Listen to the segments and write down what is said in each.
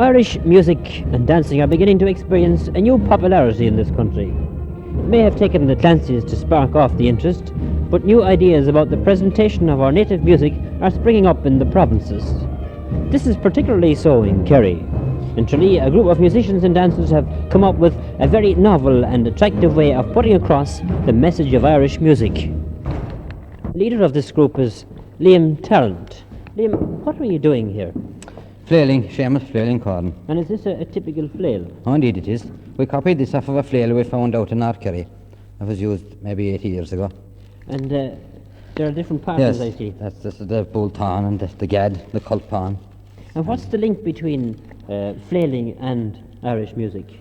Irish music and dancing are beginning to experience a new popularity in this country. It may have taken the chances to spark off the interest, but new ideas about the presentation of our native music are springing up in the provinces. This is particularly so in Kerry. In Tralee, a group of musicians and dancers have come up with a very novel and attractive way of putting across the message of Irish music. Leader of this group is Liam Tarrant. Liam, what were you doing here? Flailing, Seamus, flailing corn. And is this a typical flail? Oh, indeed it is. We copied this off of a flail we found out in North Kerry. It was used maybe 80 years ago. And there are different partners, I see. Yes, this is the bultan and the gad, the culpan. And what's the link between flailing and Irish music?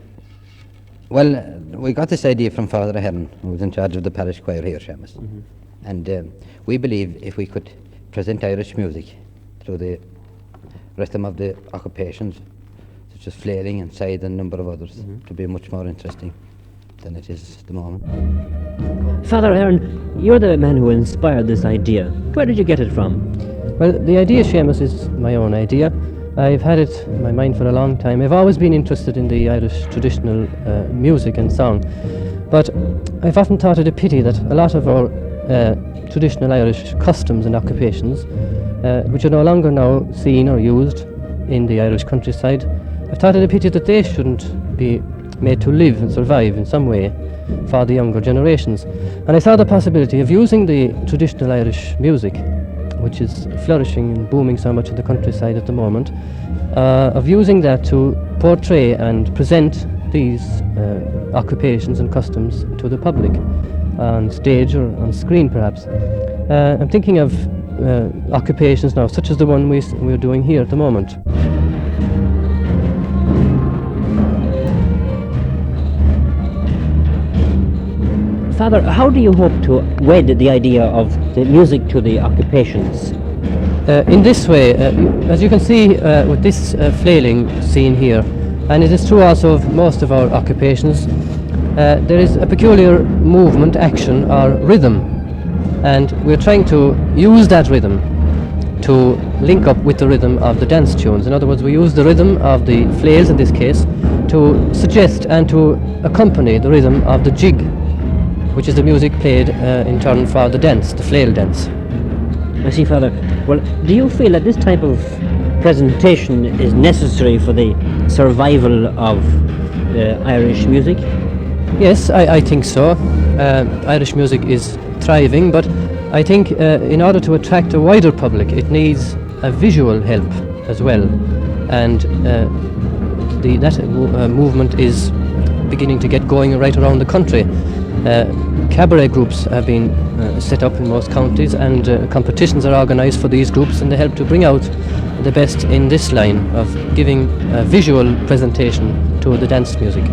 Well, we got this idea from Father Ahern, who was in charge of the parish choir here, Seamus. Mm-hmm. And we believe if we could present Irish music through the rhythm of the occupations, such as flailing and scythe and a number of others, it would be much more interesting than it is at the moment. Father Ahern, you're the man who inspired this idea. Where did you get it from? Well, the idea, Seamus, is my own idea. I've had it in my mind for a long time. I've always been interested in the Irish traditional music and song, but I've often thought it a pity that a lot of our traditional Irish customs and occupations, which are no longer now seen or used in the Irish countryside, I've thought it a pity that they shouldn't be made to live and survive in some way for the younger generations. And I saw the possibility of using the traditional Irish music, which is flourishing and booming so much in the countryside at the moment, of using that to portray and present these occupations and customs to the public, on stage or on screen perhaps. I'm thinking of occupations now, such as the one we're doing here at the moment. Father, how do you hope to wed the idea of the music to the occupations? In this way, as you can see with this flailing scene here, and it is true also of most of our occupations, there is a peculiar movement, action, or rhythm, and we're trying to use that rhythm to link up with the rhythm of the dance tunes. In other words, we use the rhythm of the flails in this case to suggest and to accompany the rhythm of the jig, which is the music played in turn for the dance, the flail dance. I see, Father. Well, do you feel that this type of presentation is necessary for the survival of Irish music? Yes, I think so. Irish music is thriving, but I think in order to attract a wider public, it needs a visual help as well. And that movement is beginning to get going right around the country. Cabaret groups have been set up in most counties, and competitions are organised for these groups, and they help to bring out the best in this line of giving a visual presentation to the dance music.